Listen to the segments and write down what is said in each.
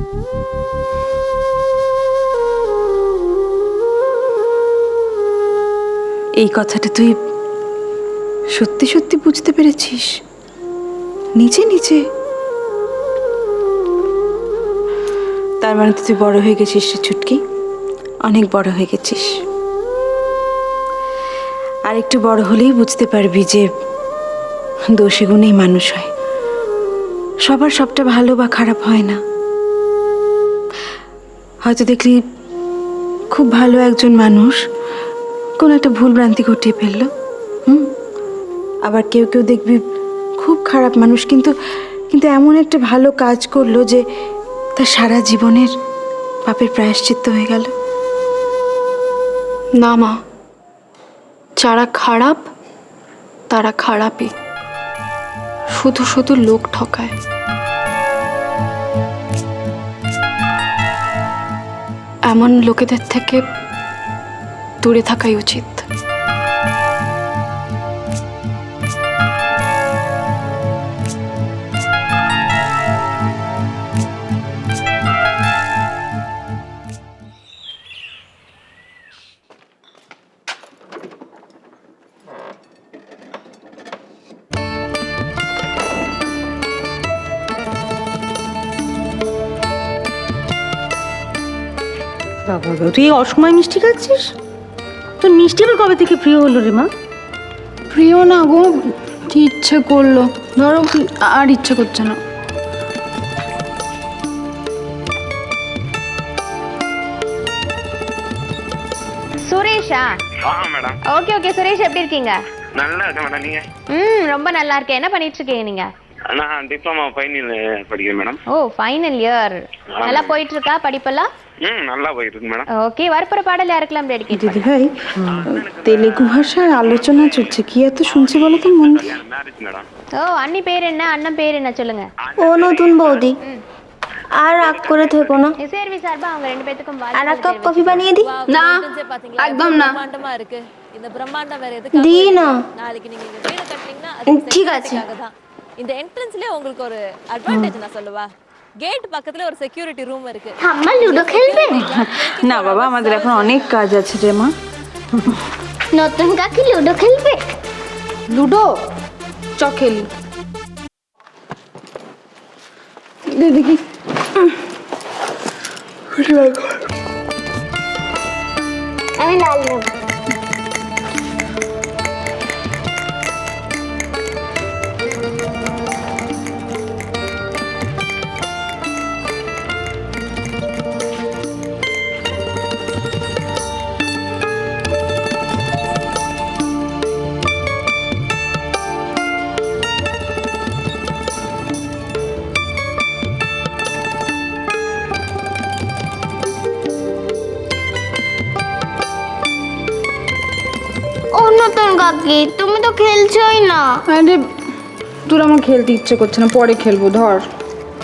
এই কথাটা তুই সত্যি সত্যি বুঝতে পেরেছিস নিজে নিজে? তার মানে তো তুই বড় হয়ে গেছিস রে ছুটকি, অনেক বড় হয়ে গেছিস। আর একটু বড় হলেই বুঝতে পারবি যে দোষে গুণেই মানুষ হয়, সবার সবটা ভালো বা খারাপ হয় না। হয়তো দেখলি খুব ভালো একজন মানুষ কোনো একটা ভুল ভ্রান্তি ঘটিয়ে ফেললো, আবার কেউ কেউ দেখবি খুব খারাপ মানুষ কিন্তু কিন্তু এমন একটা ভালো কাজ করলো যে তার সারা জীবনের পাপের প্রায়শ্চিত্ত হয়ে গেল। না মা, যারা খারাপ তারা খারাপই, শুধু শুধু লোক ঠকায়। এমন লোকেদের থেকে দূরে থাকাই উচিত। বাবা গো, তুই অসময় মিষ্টি খাচ্ছিস? তোর মিষ্টি আবার কবে থেকে প্রিয় হলো রে মা? প্রিয় না গো, কি ইচ্ছে করলো, ধরো আর ইচ্ছে করছে না। சுரேஷா? மேடம். ஓகே ஓகே சுரேஷ் எப்படி இருக்கீங்க? நல்லா இருக்கேன் மேடம். நீங்க? ரொம்ப நல்லா இருக்கேன். என்ன பண்ணிட்டு இருக்கீங்க நீங்க? நான் டிப்ளமா ஃபைனல் படிக்கிறேன் மேடம். ஓ ஃபைனல் இயர். நல்லா போயிட்டு இருக்கா படிப்பெல்லாம்? நல்லா போயிட்டு இருக்கு மேடம். ওকে வரப்போற பாடல் யாருக்கெல்லாம் ডেডিকেট? দিদি ভাই, তেলেগু ভাষায় আলোচনা চলছে, কি এত শুনছি বলো তো মন দিয়ে? Marriage madam. ও আন্নি பேர் என்ன, அண்ணன் பேர் என்ன சொல்லுங்க? ও নতুন বৌদি, আর রাগ করে থেকো না। சேர்வி சார்பா அவங்க ரெண்டு பேத்துக்கும் আর এক কাপ কফি বানিয়ে দি। না, একদম না। பிரம்மாண்டமா இருக்கு இந்த பிரம்மாண்டம் வேற எதுக்கு দি না। நாளைக்கு நீங்க இங்க வீடு கட்டறீங்கன்னா அது ঠিক আছে। தான் இந்த என்ட்ரன்ஸ்லயே உங்களுக்கு ஒரு அட்வான்டேஜ் நான் சொல்லுவா கேட் பக்கத்துல ஒரு செக்யூரிட்டி ரூம் இருக்கு ঠাম্মা লুডো খেলবে? না বাবা, আমাদের এখন অনেক কাজ আছে রে মা। নতুন কাকি লুডো খেলবে? লুডো চ খেলি। দেখি আমি লাল নেব। ও নতুন কাকি, তুমি তো খেলছোই না। আরে তোর আমার খেলতে ইচ্ছে করছে না, পরে খেলবো। ধর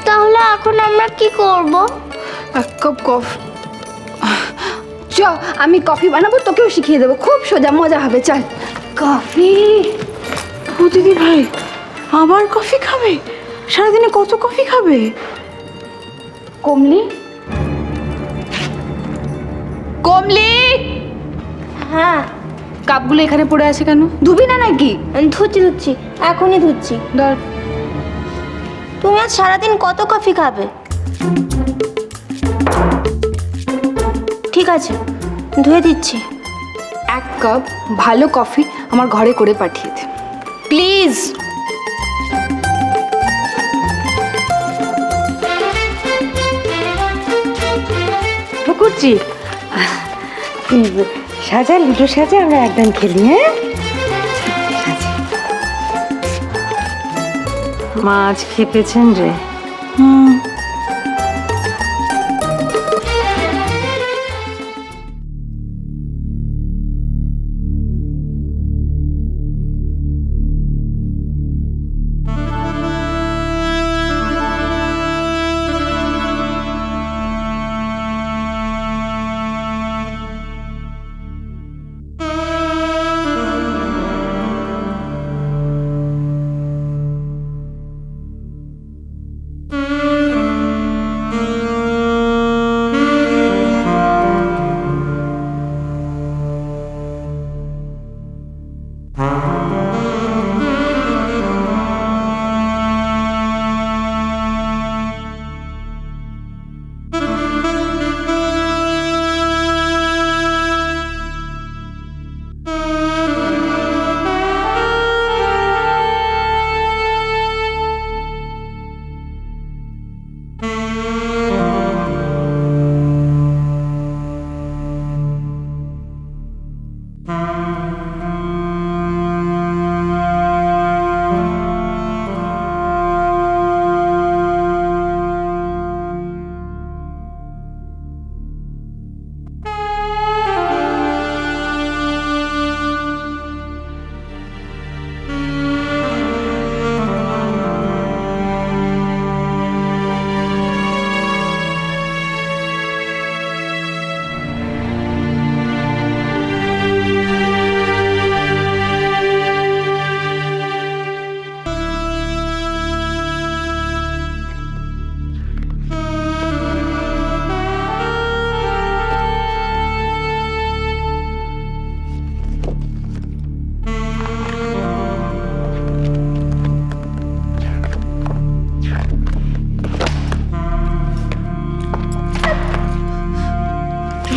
তাহলে এখন আমরা কি করব? এক কাপ কফি। চ, আমি কফি বানাবো, তোকেও শিখিয়ে দেবো, খুব সোজা, মজা হবে। চল। কফি? ও দিদি ভাই, আবার কফি খাবে? সারাদিনে কত কফি খাবে? কমলি, কমলি, হ্যাঁ, কাপগুলো এখানে পড়ে আছে কেন? ধুবি না নাকি? ধুচ্ছি ধুচ্ছি, এখনই ধুচ্ছি। ধর। তুমি আজ সারাদিন কত কফি খাবে? ঠিক আছে, ধুয়ে দিচ্ছি। এক কাপ ভালো কফি আমার ঘরে করে পাঠিয়ে দে প্লিজ। করছি সাজা, লুডো সাজা, আমরা একদম খেলি। হ্যাঁ, মাছ খেপেছেন রে।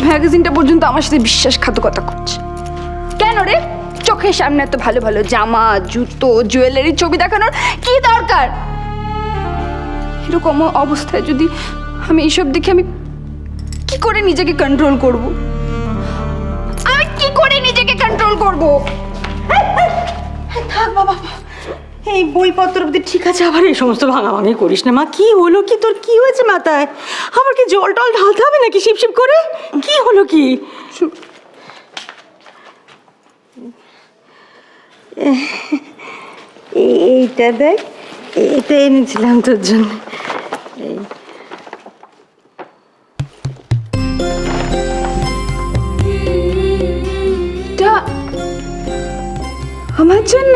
ম্যাগাজিনটা পর্যন্ত আমার সাথে বিশ্বাসঘাতকতা করছে। কেন রে? চোখের সামনে এত ভালো ভালো জামা, জুতো, জুয়েলারির ছবি দেখানোর কি দরকার? এরকম অবস্থায় যদি আমি এইসব দেখে আমি কি করে নিজেকে কন্ট্রোল করব? আমি কি করে নিজেকে কন্ট্রোল করব? থাক বাবা, এই বইপত্র অব্দি ঠিক আছে, আবার এই সমস্ত ভাঙাভাঙি করিস না মা। কি হলো কি, তোর কি হয়েছে মাথায়? আবার কি জল টল ঢালতে হবে নাকি শিপশিপ করে? কি হলো কি? এইটা দেখ, এটা এনেছিলাম তোর জন্য। এটা আমার জন্য?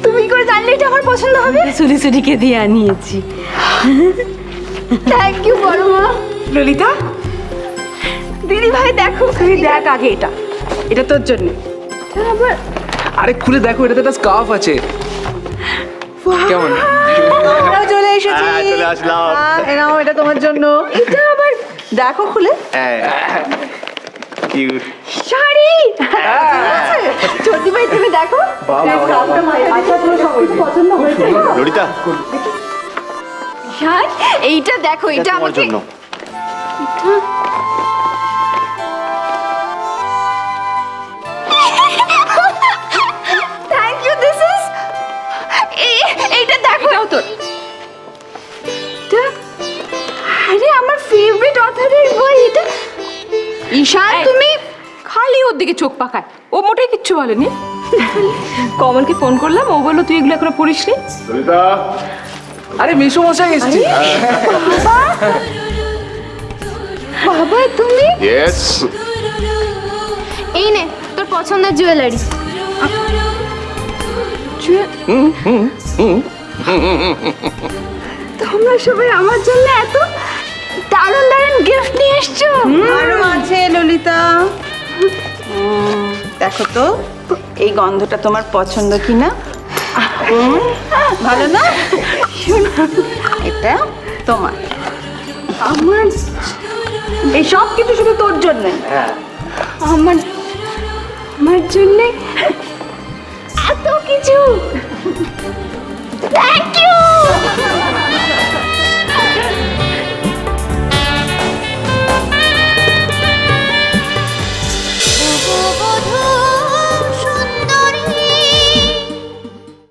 তুমি কি করে জানলে এটা আমার পছন্দ হবে? সুরিকে দিয়ে আনিয়েছি। থ্যাংক ইউ বড় মা। ললিতা, দিদি ভাই দেখো, তুই দেখ আগে এটা, এটা তোর জন্য। আবার আরে খুলে দেখো, এটাতে একটা স্কার্ফ আছে। কেমন? আমরা চলে এসেছি। চলে আসলাম। এনাও, এটা তোমার জন্য। এটা আবার দেখো খুলে। কিউট। শাড়ি। জ্যোতি ভাই তুমি দেখো, ললিতা, শাড়ি এইটা দেখো, এটা তোমার আমাকে জন্য। Thank you. দিস ইজ এইটা দেখো। এটাও তোর। আরে আমার ফেভারিট অথরের বই এটা। ঈশান তুমি খালি ওর দিকে চোখ পাকায়, ও মোটেই কিচ্ছু বলেনি। কমলকে ফোন করলাম, ও বললো তুই এগুলো এখনো পড়িসনি। ললিতা, আরে মেসো মশাই এসেছি। বাবা তুমি ইয়েস। এই নে তোর পছন্দের জুয়েলারি। তোমরা সবাই আমার জন্য এত দারুণ দারুণ গিফট নিয়ে এসছো। আরো আছে ললিতা। দেখো তো এই গন্ধটা তোমার পছন্দ কিনা। ভালো না? এটা তোমার। আমার এই সব কিছু শুধু তোর জন্য। আমার আমার জন্য এত কিছু।